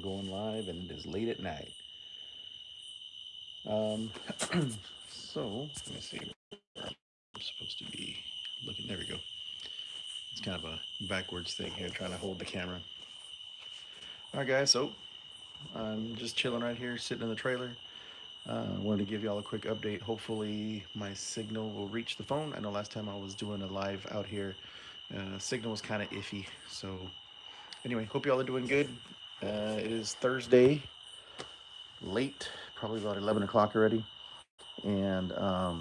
going live, and it is late at night. Um, so let me see where I'm supposed to be looking. There we go. It's kind of a backwards thing here, trying to hold the camera. All right, guys. So I'm just chilling right here, sitting in the trailer. Wanted to give y'all a quick update. Hopefully, my signal will reach the phone. I know last time I was doing a live out here, signal was kind of iffy. So anyway, hope y'all are doing good. It is Thursday, late, probably about 11 o'clock already. And I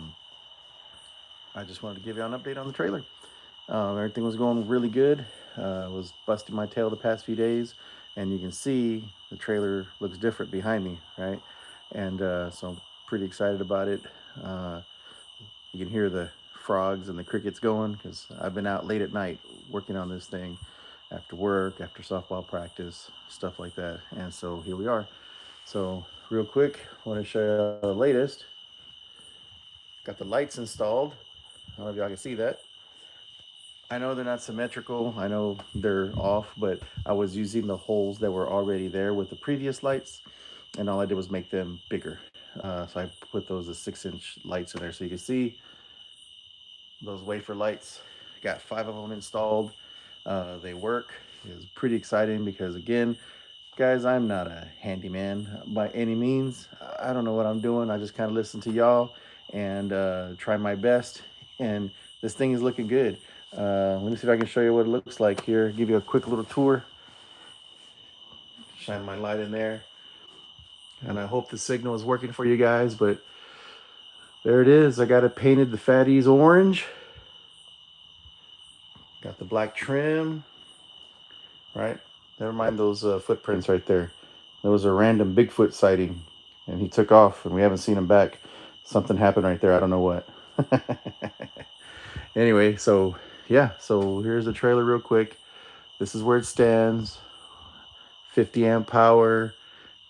just wanted to give y'all an update on the trailer. Everything was going really good. Was busting my tail the past few days, and you can see the trailer looks different behind me, right? And so I'm pretty excited about it. Uh, you can hear the frogs and the crickets going because I've been out late at night working on this thing after work, after softball practice, stuff like that. And so here we are. So real quick, I want to show you the latest. Got the lights installed. I don't know if y'all can see that. I know they're not symmetrical. I know they're off, but I was using the holes that were already there with the previous lights, and all I did was make them bigger. So I put those as 6-inch lights in there, so you can see those wafer lights. Got 5 of them installed. They work. It's pretty exciting because again, guys, I'm not a handyman by any means. I don't know what I'm doing. I just kind of listen to y'all and try my best. And this thing is looking good. Let me see if I can show you what it looks like here. Give you a quick little tour. Shine my light in there. And I hope the signal is working for you guys. But there it is. I got it painted the fatties orange. Got the black trim. Right? Never mind those footprints right there. There was a random Bigfoot sighting, and he took off, and we haven't seen him back. Something happened right there. I don't know what. Anyway, so yeah, so here's the trailer real quick. This is where it stands. 50 amp power.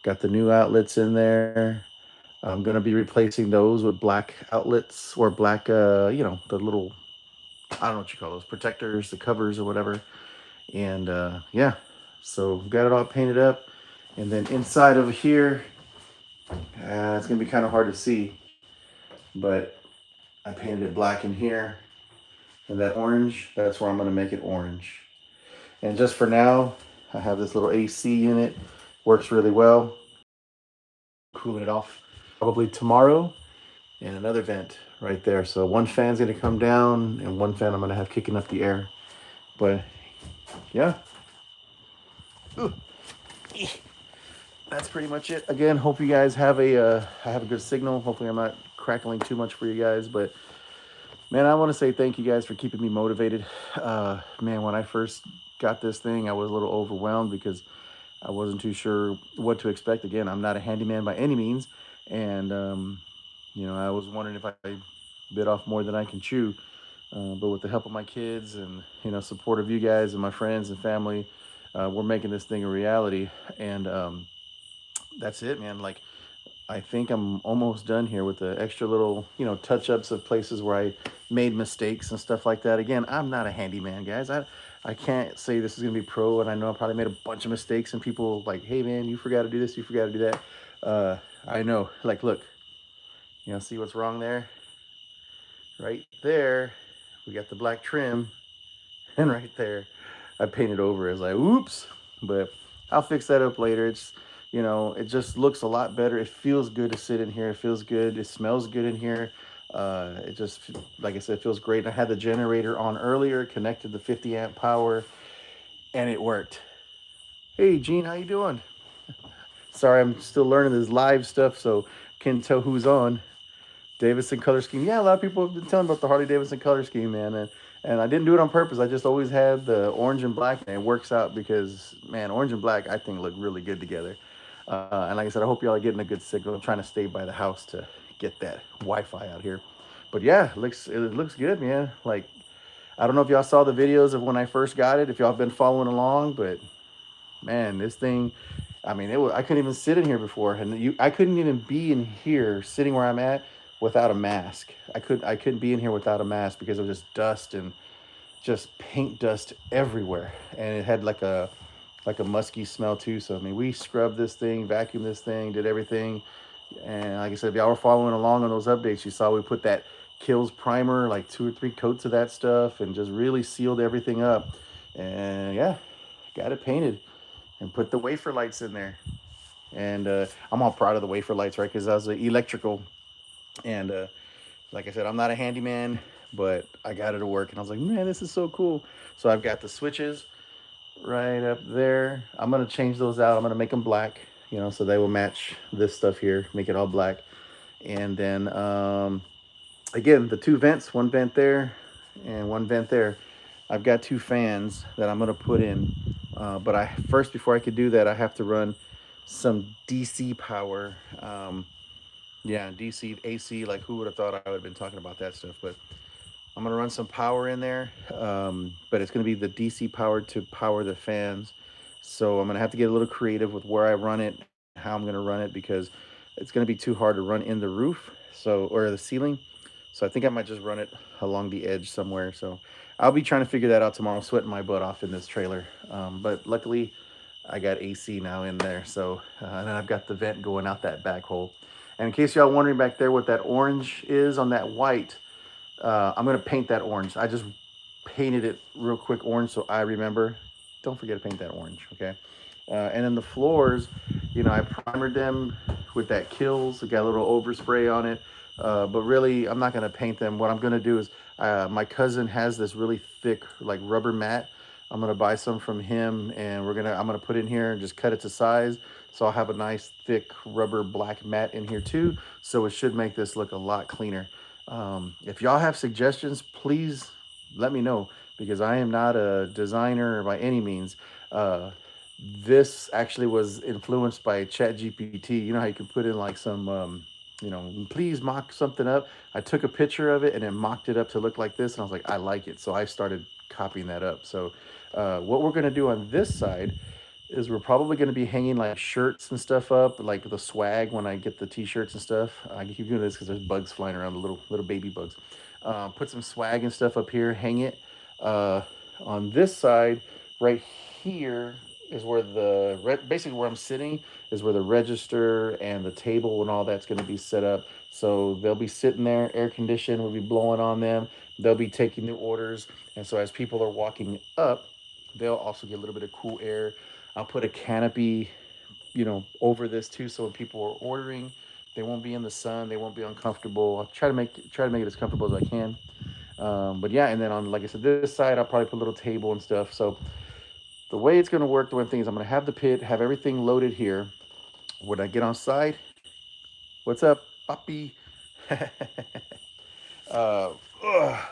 Got the new outlets in there. I'm gonna be replacing those with black outlets or black, the little, I don't know what you call those, protectors, the covers or whatever. And yeah, so got it all painted up. And then inside of here, it's gonna be kind of hard to see, but I painted it black in here. And that orange, that's where I'm gonna make it orange. And just for now, I have this little AC unit, works really well. Cooling it off probably tomorrow, and another vent right there. So one fan's gonna come down, and one fan I'm gonna have kicking up the air. But yeah, ooh, that's pretty much it. Again, hope you guys have I have a good signal. Hopefully, I'm not crackling too much for you guys, but man, I want to say thank you guys for keeping me motivated. Man, when I first got this thing, I was a little overwhelmed because I wasn't too sure what to expect. Again, I'm not a handyman by any means, and I was wondering if I bit off more than I can chew. But with the help of my kids and support of you guys and my friends and family, we're making this thing a reality. And that's it, man. Like I think I'm almost done here with the extra little, touch ups of places where I made mistakes and stuff like that. Again, I'm not a handyman, guys. I can't say this is gonna be pro, and I know I probably made a bunch of mistakes, and people like, hey man, you forgot to do this, you forgot to do that. I know. Like, look, see what's wrong there? Right there, we got the black trim, and right there, I painted over as like, oops. But I'll fix that up later. It just looks a lot better. It feels good to sit in here. It feels good. It smells good in here. It just, like I said, feels great. I had the generator on earlier, connected the 50 amp power, and it worked. Hey, Gene, how you doing? Sorry, I'm still learning this live stuff, so can't tell who's on. Davidson color scheme. Yeah, a lot of people have been telling about the Harley Davidson color scheme, man. And I didn't do it on purpose. I just always had the orange and black, and it works out because, man, orange and black I think look really good together. And like I said, I hope y'all are getting a good signal. I'm trying to stay by the house to get that Wi-Fi out here. But yeah, it looks good, man. Like I don't know if y'all saw the videos of when I first got it. If y'all have been following along, but man, this thing. I mean, I couldn't even sit in here before, and I couldn't even be in here sitting where I'm at without a mask. I couldn't be in here without a mask because of just dust and just paint dust everywhere. And it had like like a musky smell too. So I mean, we scrubbed this thing, vacuumed this thing, did everything. And like I said, if y'all were following along on those updates, you saw we put that Kills primer, like 2 or 3 coats of that stuff, and just really sealed everything up. And yeah, got it painted and put the wafer lights in there. And I'm all proud of the wafer lights, right? Because I was electrical, and like I said, I'm not a handyman, but I got it to work, and I was like, man, this is so cool. So I've got the switches right up there. I'm gonna change those out. I'm gonna make them black, so they will match this stuff here. Make it all black, and then again, the 2 vents, one vent there and one vent there. I've got 2 fans that I'm gonna put in, but I first, before I could do that, I have to run some DC power. Yeah, DC, AC. Like, who would have thought I would have been talking about that stuff? But I'm gonna run some power in there, but it's gonna be the DC power to power the fans. So I'm gonna have to get a little creative with where I run it, how I'm gonna run it, because it's gonna be too hard to run in the roof, or the ceiling. So I think I might just run it along the edge somewhere. So I'll be trying to figure that out tomorrow, sweating my butt off in this trailer. But luckily, I got AC now in there. So and then I've got the vent going out that back hole. And in case y'all wondering back there what that orange is on that white, I'm gonna paint that orange. I just painted it real quick orange so I remember. Don't forget to paint that orange, okay? And then the floors, I primered them with that Kills. It got a little overspray on it, but really, I'm not gonna paint them. What I'm gonna do is, my cousin has this really thick, like, rubber mat. I'm gonna buy some from him, and I'm gonna put it in here and just cut it to size. So I'll have a nice thick rubber black mat in here too. So it should make this look a lot cleaner. If y'all have suggestions, please let me know, because I am not a designer by any means. This actually was influenced by ChatGPT. You know how you can put in like some, please mock something up. I took a picture of it and then mocked it up to look like this, and I was like, I like it. So I started copying that up. So what we're gonna do on this side is we're probably going to be hanging like shirts and stuff up, like the swag when I get the t-shirts and stuff. I keep doing this because there's bugs flying around, the little baby bugs. Put some swag and stuff up here, hang it. Uh, on this side, right here is where basically where I'm sitting is where the register and the table and all that's going to be set up. So they'll be sitting there, air conditioned will be blowing on them. They'll be taking the orders, and so as people are walking up, they'll also get a little bit of cool air. I'll put a canopy, over this too, so when people are ordering, they won't be in the sun, they won't be uncomfortable. I'll try to make it as comfortable as I can. But yeah, and then on, like I said, this side, I'll probably put a little table and stuff. So the way it's gonna work, the one thing is I'm gonna have the pit, have everything loaded here. When I get on site, what's up, puppy? uh, ugh.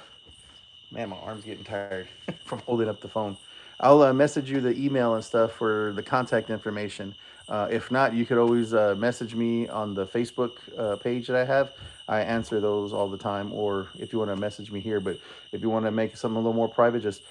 Man, my arm's getting tired from holding up the phone. I'll message you the email and stuff for the contact information. If not, you could always message me on the Facebook page that I have. I answer those all the time. Or if you want to message me here, but if you want to make something a little more private, just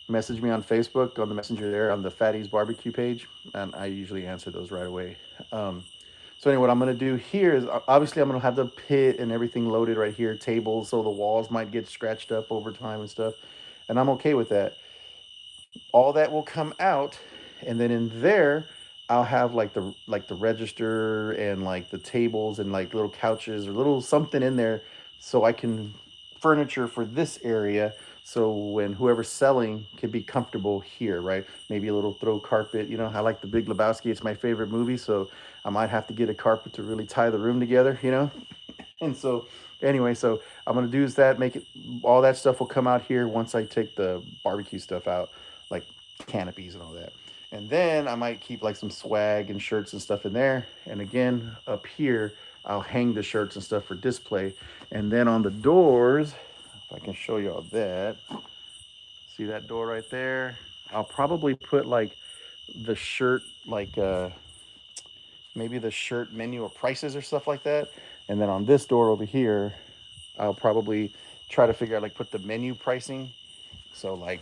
message me on Facebook on the messenger there on the Fatty's Barbecue page, and I usually answer those right away. So anyway, what I'm gonna do here is, obviously I'm gonna have the pit and everything loaded right here, tables, so the walls might get scratched up over time and stuff, and I'm okay with that. All that will come out, and then in there, I'll have like the register and like the tables and like little couches or little something in there, so I can furniture for this area. So when whoever's selling can be comfortable here, right? Maybe a little throw carpet. I like The Big Lebowski. It's my favorite movie, so I might have to get a carpet to really tie the room together. And so anyway, so I'm gonna do is that, make it, all that stuff will come out here once I take the barbecue stuff out, like canopies and all that. And then I might keep like some swag and shirts and stuff in there. And again, up here, I'll hang the shirts and stuff for display. And then on the doors, if I can show you all that, see that door right there? I'll probably put like the shirt, like maybe the shirt menu or prices or stuff like that. And then on this door over here, I'll probably try to figure out, like, put the menu pricing. So like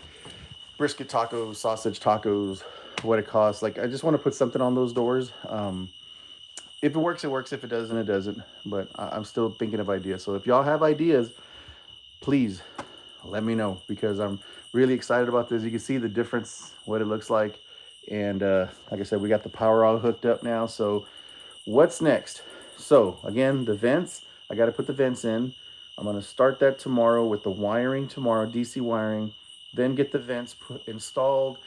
brisket tacos, sausage tacos, what it costs. Like, I just want to put something on those doors. If it works, it works. If it doesn't, it doesn't. But I'm still thinking of ideas. So if y'all have ideas, please let me know, because I'm really excited about this. You can see the difference, what it looks like. And like I said, we got the power all hooked up now. So what's next? So again, the vents. I got to put the vents in. I'm gonna start that tomorrow with the wiring tomorrow, DC wiring. Then get the vents installed,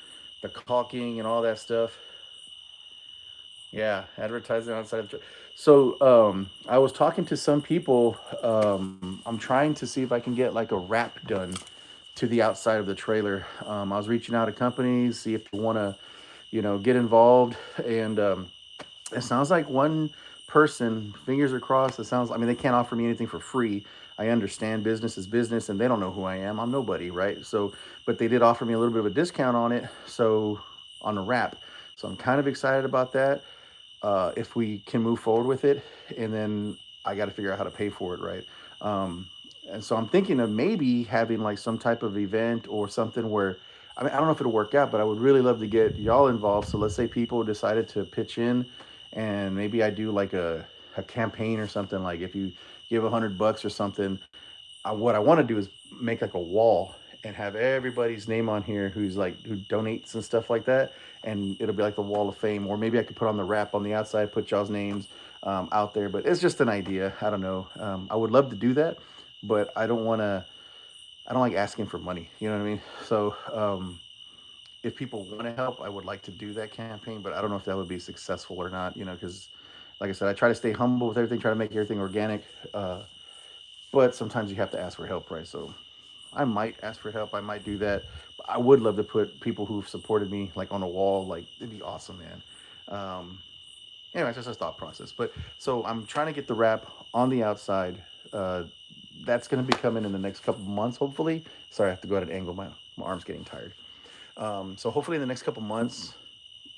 the caulking and all that stuff. Yeah, advertising outside the. So I was talking to some people. I'm trying to see if I can get like a wrap done to the outside of the trailer. I was reaching out to companies, see if they want to, get involved. And it sounds like one person, fingers are crossed. It sounds, I mean, they can't offer me anything for free. I understand business is business and they don't know who I am. I'm nobody, right? So, but they did offer me a little bit of a discount on it. So, on the wrap. So, I'm kind of excited about that. If we can move forward with it. And then I got to figure out how to pay for it, right? And so I'm thinking of maybe having like some type of event or something where, I mean, I don't know if it'll work out, but I would really love to get y'all involved. So let's say people decided to pitch in, and maybe I do like a campaign or something. Like if you give $100 or something, what I want to do is make like a wall and have everybody's name on here who donates and stuff like that, and it'll be like the wall of fame. Or maybe I could put on the wrap on the outside, put y'all's names out there. But it's just an idea. I don't know. I would love to do that, but I don't want to. I don't like asking for money. You know what I mean? So if people want to help, I would like to do that campaign, but I don't know if that would be successful or not. Because like I said, I try to stay humble with everything, try to make everything organic. But sometimes you have to ask for help, right? So I might ask for help. I might do that. But I would love to put people who've supported me like on a wall. Like it'd be awesome, man. Anyway, it's just a thought process. But so I'm trying to get the wrap on the outside. Uh, that's going to be coming in the next couple months, hopefully. Sorry, I have to go at an angle. My arm's getting tired. So hopefully in the next couple months,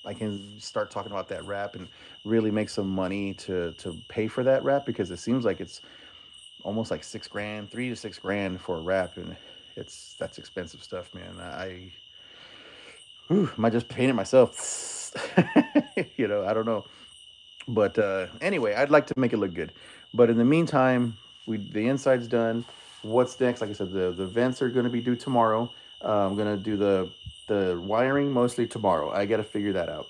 I can start talking about that wrap and really make some money to pay for that wrap, because it seems like it's almost like 6 grand, 3 to 6 grand for a wrap, and that's expensive stuff, man. I might just paint it myself. I don't know, but anyway, I'd like to make it look good. But in the meantime, the inside's done. What's next? Like I said, the vents are going to be due tomorrow. I'm going to do the wiring mostly tomorrow. I got to figure that out.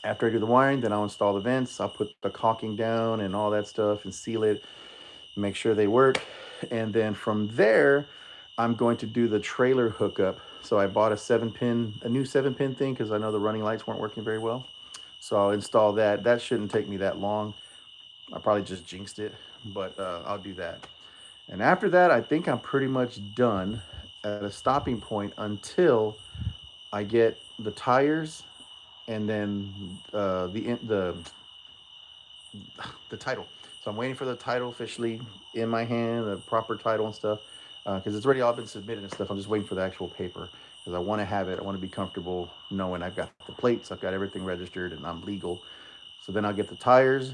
After I do the wiring, then I'll install the vents. I'll put the caulking down and all that stuff and seal it, make sure they work. And then from there, I'm going to do the trailer hookup. So I bought a new 7 pin thing, because I know the running lights weren't working very well. So I'll install that. That shouldn't take me that long. I probably just jinxed it, but I'll do that. And after that, I think I'm pretty much done at a stopping point until I get the tires, and then the title. So I'm waiting for the title officially in my hand, the proper title and stuff, because it's already all been submitted and stuff. I'm just waiting for the actual paper, because I want to have it. I want to be comfortable knowing I've got the plates, I've got everything registered, and I'm legal. So then I'll get the tires,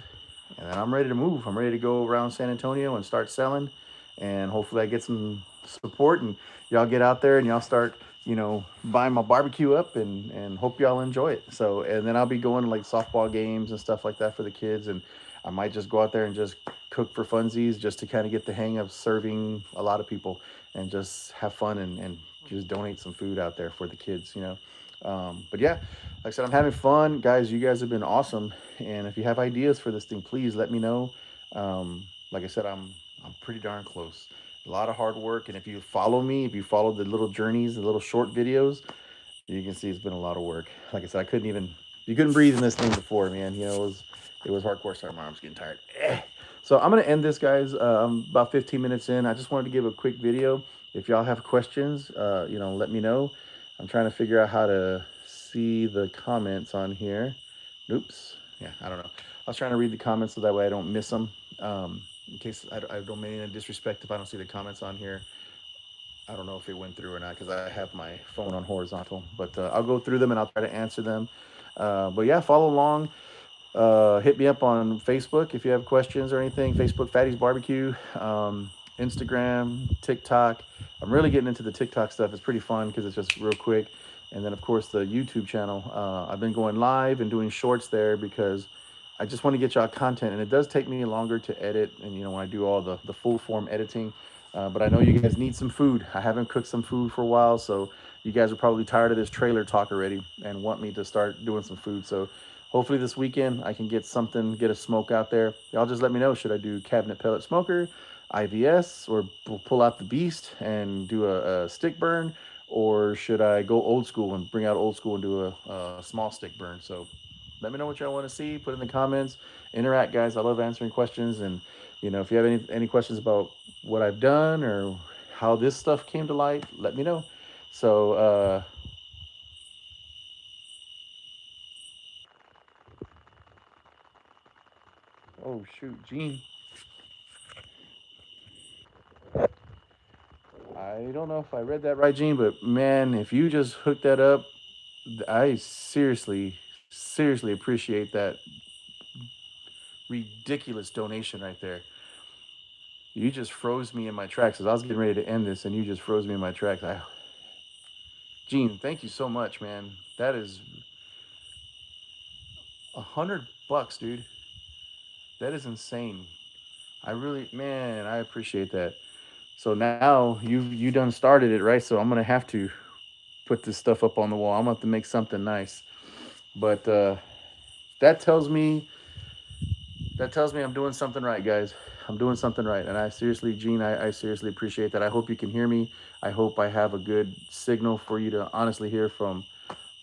and then I'm ready to move. I'm ready to go around San Antonio and start selling, and hopefully I get some support, and y'all get out there and y'all start, buying my barbecue up, and hope y'all enjoy it. So, and then I'll be going to like softball games and stuff like that for the kids, and I might just go out there and just cook for funsies, just to kind of get the hang of serving a lot of people and just have fun, and just donate some food out there for the kids. But yeah, like I said, I'm having fun, guys. You guys have been awesome, and if you have ideas for this thing, please let me know. Like I said, I'm pretty darn close. A lot of hard work, and if you follow me, if you follow the little journeys, the little short videos, you can see it's been a lot of work. Like I said, you couldn't breathe in this thing before, man. It was hardcore. Sorry, my arm's getting tired. So I'm gonna end this, guys. I'm about 15 minutes in. I just wanted to give a quick video. If y'all have questions, let me know. I'm trying to figure out how to see the comments on here. Oops. Yeah, I don't know. I was trying to read the comments so that way I don't miss them. In case I don't mean any disrespect if I don't see the comments on here. I don't know if it went through or not, because I have my phone on horizontal. But I'll go through them and I'll try to answer them. But yeah, follow along. Hit me up on Facebook if you have questions or anything. Facebook Fatty's Barbecue, Instagram, TikTok. I'm really getting into the TikTok stuff. It's pretty fun because it's just real quick. And then of course the YouTube channel. I've been going live and doing shorts there because I just want to get y'all content, and it does take me longer to edit. And when I do all the full form editing, but I know you guys need some food. I haven't cooked some food for a while, so you guys are probably tired of this trailer talk already and want me to start doing some food. So hopefully this weekend I can get something, get a smoke out there. Y'all just let me know. Should I do cabinet pellet smoker, IVS, or pull out the beast and do a stick burn? Or should I go old school and bring out old school and do a small stick burn? So let me know what y'all want to see. Put in the comments. Interact, guys. I love answering questions. And if you have any questions about what I've done or how this stuff came to light, let me know. So, oh shoot, Gene. I don't know if I read that right, Gene, but man, if you just hooked that up, I seriously appreciate that ridiculous donation right there. You just froze me in my tracks as I was getting ready to end this, and you just froze me in my tracks. Gene, thank you so much, man. That is $100, dude. That is insane. I really, man, I appreciate that. So now you done started it, right? So I'm gonna have to put this stuff up on the wall. I'm gonna have to make something nice. But that tells me that tells me I'm doing something right, guys. I'm doing something right, and I seriously, Gene, I seriously appreciate that. I hope you can hear me. I hope I have a good signal for you to honestly hear from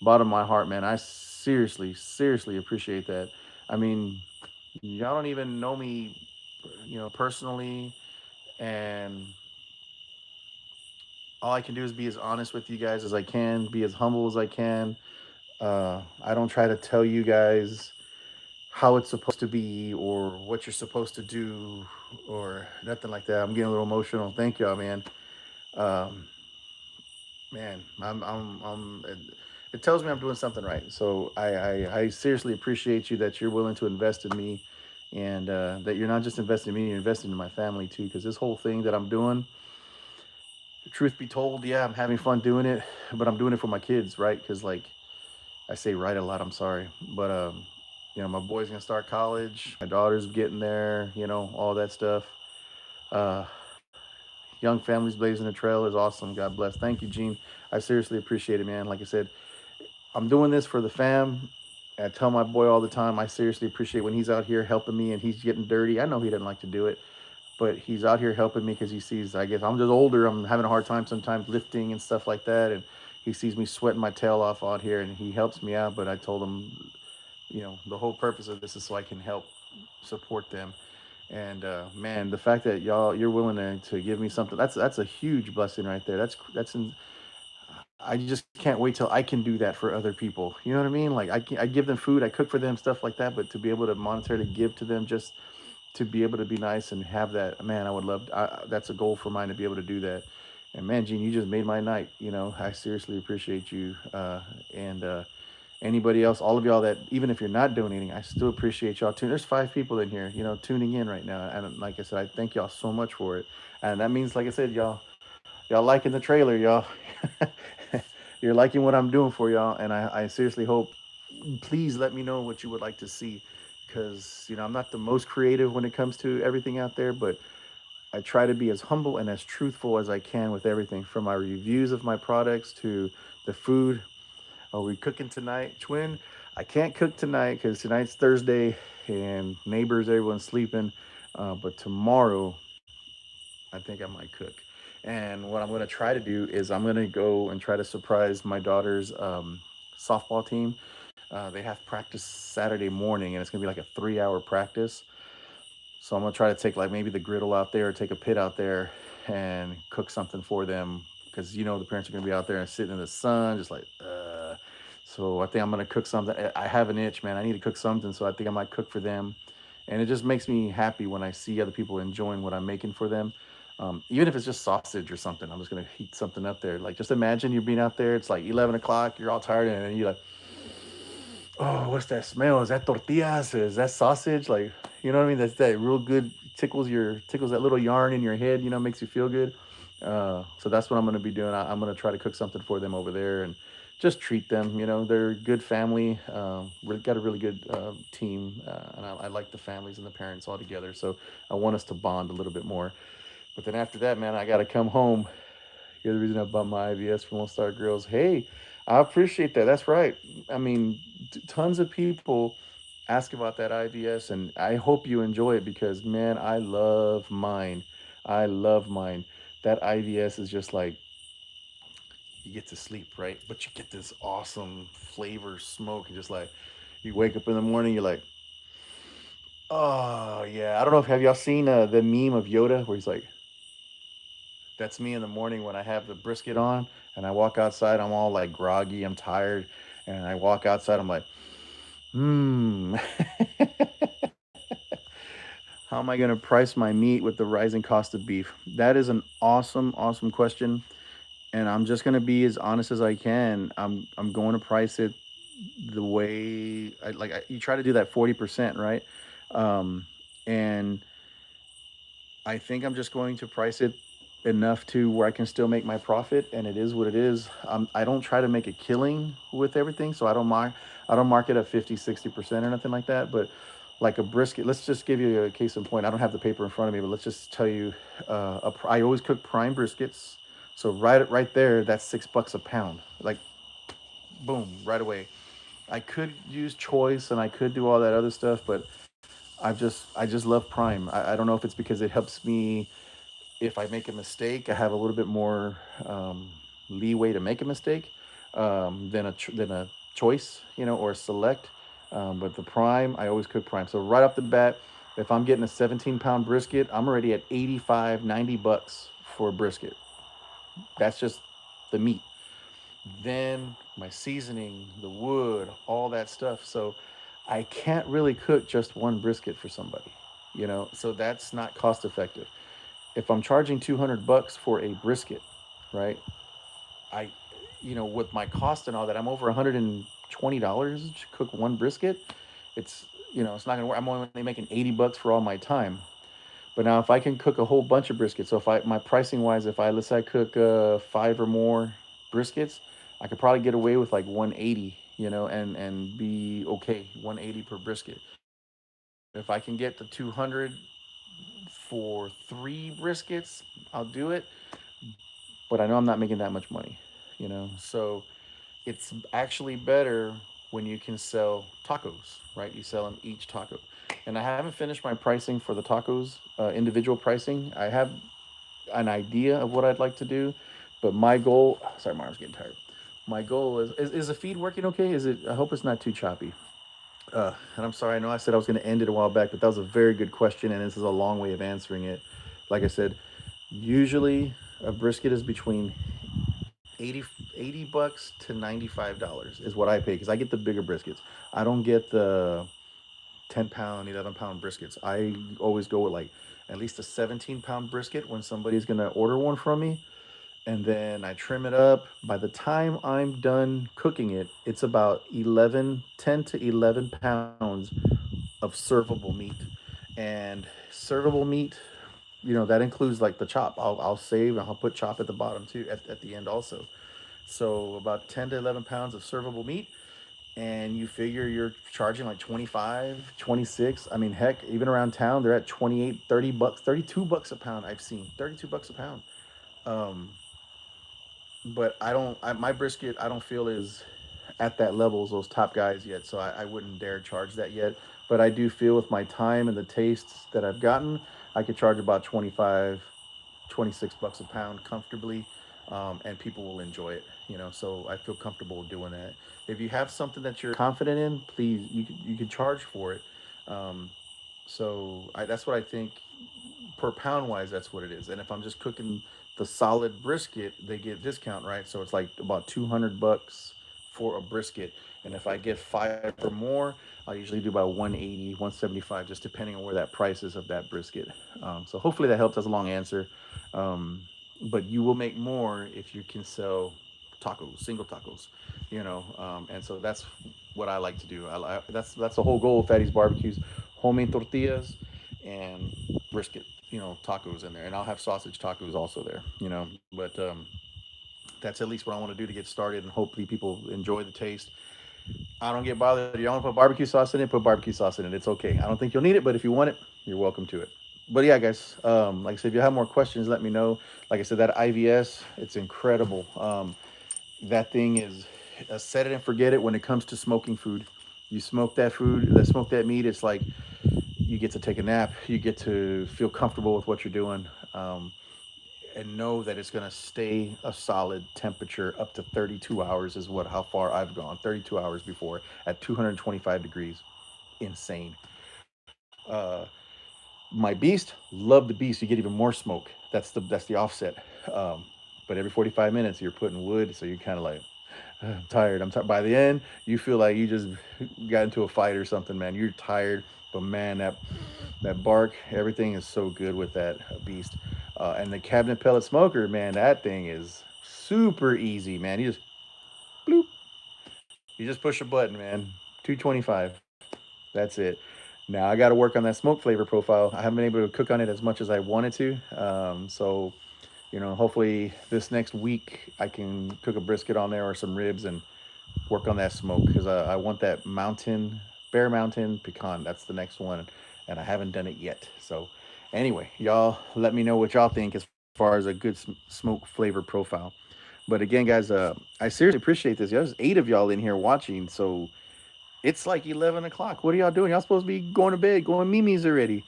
bottom of my heart, man. I seriously appreciate that. I mean, y'all don't even know me, personally, and all I can do is be as honest with you guys as I can, be as humble as I can. I don't try to tell you guys how it's supposed to be or what you're supposed to do or nothing like that. I'm getting a little emotional. Thank y'all, man. Um, man, it tells me I'm doing something right. So I seriously appreciate you that you're willing to invest in me, and that you're not just investing in me, you're investing in my family too. Because this whole thing that I'm doing, truth be told, yeah, I'm having fun doing it, but I'm doing it for my kids, right? Because like I say right a lot, I'm sorry, but my boy's gonna start college, my daughter's getting there, all that stuff. Uh, Young families blazing a trail is awesome. God bless. Thank you, Gene. I seriously appreciate it, man. Like I said, I'm doing this for the fam. I tell my boy all the time, I seriously appreciate when he's out here helping me and he's getting dirty. I know he doesn't like to do it, but he's out here helping me because he sees, I guess I'm just older. I'm having a hard time sometimes lifting and stuff like that. And he sees me sweating my tail off out here and he helps me out. But I told him, the whole purpose of this is so I can help support them. And man, the fact that you're willing to give me something, that's a huge blessing right there. I just can't wait till I can do that for other people. You know what I mean? Like I give them food, I cook for them, stuff like that. But to be able to monetarily give to them, just to be able to be nice and have that, man, I would love. That's a goal for mine to be able to do that. And man, Gene, you just made my night. I seriously appreciate you. And Anybody else, all of y'all that even if you're not donating, I still appreciate y'all tuning. There's 5 people in here, tuning in right now. And like I said, I thank y'all so much for it. And that means, like I said, y'all liking the trailer, y'all. You're liking what I'm doing for y'all, and I seriously hope. Please let me know what you would like to see, because I'm not the most creative when it comes to everything out there, but I try to be as humble and as truthful as I can with everything, from my reviews of my products to the food. Are we cooking tonight, twin? I can't cook tonight because tonight's Thursday and neighbors, everyone's sleeping. But tomorrow, I think I might cook. And what I'm going to try to do is I'm going to go and try to surprise my daughter's softball team. They have practice Saturday morning, and it's going to be like a 3-hour practice. So I'm gonna try to take like maybe the griddle out there, or take a pit out there, and cook something for them, because the parents are gonna be out there and sitting in the sun, just like. So I think I'm gonna cook something. I have an itch, man. I need to cook something, so I think I might cook for them, and it just makes me happy when I see other people enjoying what I'm making for them. Even if it's just sausage or something, I'm just gonna heat something up there. Like, just imagine you're being out there. It's like 11 o'clock. You're all tired, and then you're like, oh, what's that smell? Is that tortillas? Is that sausage? Like, you know what I mean? That's that real good, tickles that little yarn in your head, makes you feel good. So that's what I'm gonna be doing. I'm gonna try to cook something for them over there and just treat them. They're a good family. We've got a really good team, and I like the families and the parents all together. So I want us to bond a little bit more. But then after that, man, I got to come home. You're the reason I bought my IVS from Lone Star Grills. Hey, I appreciate that. That's right. I mean, tons of people ask about that IVS, and I hope you enjoy it because, man, I love mine. I love mine. That IVS is just like you get to sleep, right? But you get this awesome flavor smoke, and just like you wake up in the morning, you're like, oh yeah. I don't know if have y'all seen the meme of Yoda where he's like, that's me in the morning when I have the brisket on and I walk outside. I'm all like groggy. I'm tired, and I walk outside. I'm like, hmm. How am I going to price my meat with the rising cost of beef? That is an awesome, awesome question, and I'm just going to be as honest as I can. I'm going to price it the way you try to do that 40%, right? Um, and I think I'm just going to price it enough to where I can still make my profit, and it is what it is. I don't try to make a killing with everything, so I don't mark it at 50, 60% or nothing like that. But like a brisket, let's just give you a case in point. I don't have the paper in front of me, but let's just tell you, I always cook prime briskets. So right there, that's $6 a pound. Like boom, right away. I could use choice and I could do all that other stuff, but I just love prime. I don't know if it's because it helps me if I make a mistake, I have a little bit more leeway to make a mistake than a choice, or a select. But the prime, I always cook prime. So right off the bat, if I'm getting a 17-pound brisket, I'm already at 85, $90 for a brisket. That's just the meat. Then my seasoning, the wood, all that stuff. So I can't really cook just one brisket for somebody. So that's not cost effective. If I'm charging $200 for a brisket, right? I, with my cost and all that, I'm over $120 to cook one brisket. It's, it's not gonna work. I'm only making $80 for all my time. But now if I can cook a whole bunch of briskets, so if my pricing wise, if I let's say I cook five or more briskets, I could probably get away with like 180, and be okay, 180 per brisket. If I can get the 200 for three briskets, I'll do it. But I know I'm not making that much money. So it's actually better when you can sell tacos, right? You sell them each taco. And I haven't finished my pricing for the tacos, individual pricing. I have an idea of what I'd like to do, but my goal, sorry, my arm's getting tired. My goal is the feed working okay? I hope it's not too choppy. And I'm sorry, I know I said I was going to end it a while back, but that was a very good question, and this is a long way of answering it. Like I said, usually a brisket is between 80 bucks to $95 is what I pay because I get the bigger briskets. I don't get the 10-pound, 11-pound briskets. I always go with like at least a 17-pound brisket when somebody's going to order one from me. And then I trim it up. By the time I'm done cooking it, it's about 10 to 11 pounds of servable meat. And servable meat, that includes like the chop. I'll save and I'll put chop at the bottom too, at the end also. So about 10 to 11 pounds of servable meat. And you figure you're charging like 25, 26. I mean, heck, even around town, they're at 28, 30 bucks, $32 a pound. I've seen $32 a pound. Um, but my brisket, I don't feel is at that level as those top guys yet. So I wouldn't dare charge that yet. But I do feel with my time and the tastes that I've gotten, I could charge about 25, $26 a pound comfortably, and people will enjoy it. So I feel comfortable doing that. If you have something that you're confident in, please, you can charge for it. Um, that's what I think per pound wise. That's what it is. And if I'm just cooking the solid brisket, they get discount, right? So it's like about $200 for a brisket. And if I get five or more, I usually do about 180, 175, just depending on where that price is of that brisket. So hopefully that helps. That's a long answer. Um, but you will make more if you can sell tacos, single tacos, and so that's what I like to do. That's the whole goal of Fatty's Barbecues: homemade tortillas and brisket, tacos in there, and I'll have sausage tacos also there. But that's at least what I want to do to get started, and hopefully people enjoy the taste. I don't get bothered. You want to put barbecue sauce in it? Put barbecue sauce in it. It's okay. I don't think you'll need it, but if you want it, you're welcome to it. But yeah, guys, like I said, if you have more questions, let me know. Like I said, that IVS, it's incredible. That thing is a set it and forget it when it comes to smoking food. You smoke that food, smoke that meat. It's like you get to take a nap. You get to feel comfortable with what you're doing, and know that it's gonna stay a solid temperature up to 32 hours. Is what how far I've gone. 32 hours before at 225 degrees. Insane. Uh, my beast, love the beast. You get even more smoke. That's the offset. Um, but every 45 minutes you're putting wood, so you're kind of like, I'm tired. I'm tired. By the end, you feel like you just got into a fight or something, man. You're tired, but man, that bark, everything is so good with that beast. And the cabinet pellet smoker, man, that thing is super easy, man. You just bloop, you just push a button, man. 225. That's it. Now I got to work on that smoke flavor profile. I haven't been able to cook on it as much as I wanted to. So hopefully this next week I can cook a brisket on there or some ribs and work on that smoke because I want that Bear Mountain pecan. That's the next one, and I haven't done it yet. So, anyway, y'all, let me know what y'all think as far as a good smoke flavor profile. But again, guys, I seriously appreciate this. There's 8 of y'all in here watching, so it's like 11 o'clock. What are y'all doing? Y'all supposed to be going to bed, going Mimi's already.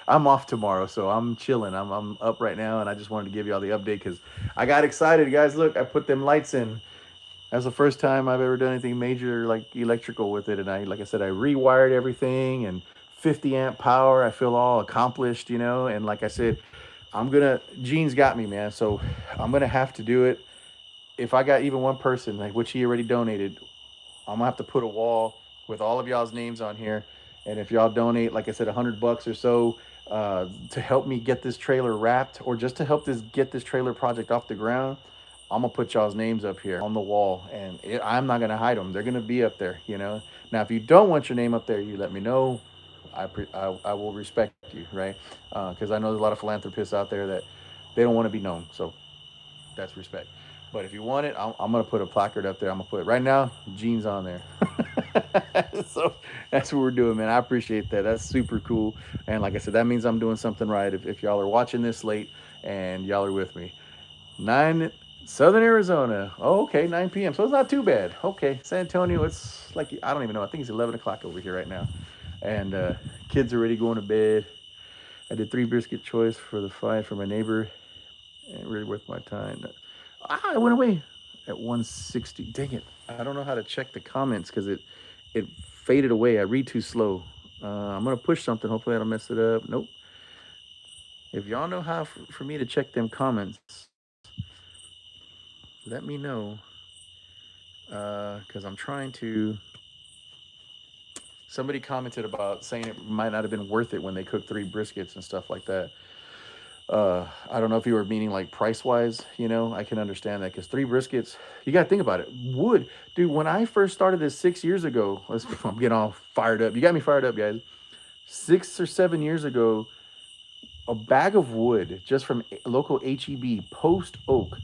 I'm off tomorrow, so I'm chilling. I'm up right now, and I just wanted to give y'all the update because I got excited, guys. Look, I put them lights in. That's the first time I've ever done anything major like electrical with it, and like I said, I rewired everything and 50 amp power. I feel all accomplished, and like I said, Gene's got me, man. So I'm gonna have to do it. If I got even one person, like which he already donated, I'm gonna have to put a wall with all of y'all's names on here, and if y'all donate, like I said, $100 or so to help me get this trailer wrapped, or just to help this get this trailer project off the ground, I'm gonna put y'all's names up here on the wall, and I'm not gonna hide them. They're gonna be up there, Now, if you don't want your name up there, you let me know. I will respect you, right? Because I know there's a lot of philanthropists out there that they don't want to be known. So that's respect. But if you want it, I'm gonna put a placard up there. I'm gonna put right now. Jeans on there. So that's what we're doing, man. I appreciate that. That's super cool. And like I said, that means I'm doing something right. If y'all are watching this late and y'all are with me, 9 Southern Arizona. Oh, okay, 9 p.m. So it's not too bad. Okay, San Antonio. It's like I don't even know. I think it's 11 o'clock over here right now, and kids are already going to bed. I did 3 brisket choice for the fight for my neighbor. Ain't really worth my time. It went away at 160. Dang it! I don't know how to check the comments because it faded away. I read too slow. I'm gonna push something. Hopefully I don't mess it up. Nope. If y'all know how for me to check them comments, let me know. Because I'm trying to. Somebody commented about saying it might not have been worth it when they cooked 3 briskets and stuff like that. I don't know if you were meaning like price wise, I can understand that because 3 briskets, you got to think about it. Wood, dude, when I first started this 6 years ago, I'm getting all fired up. You got me fired up, guys. 6 or 7 years ago, a bag of wood just from local HEB, Post Oak.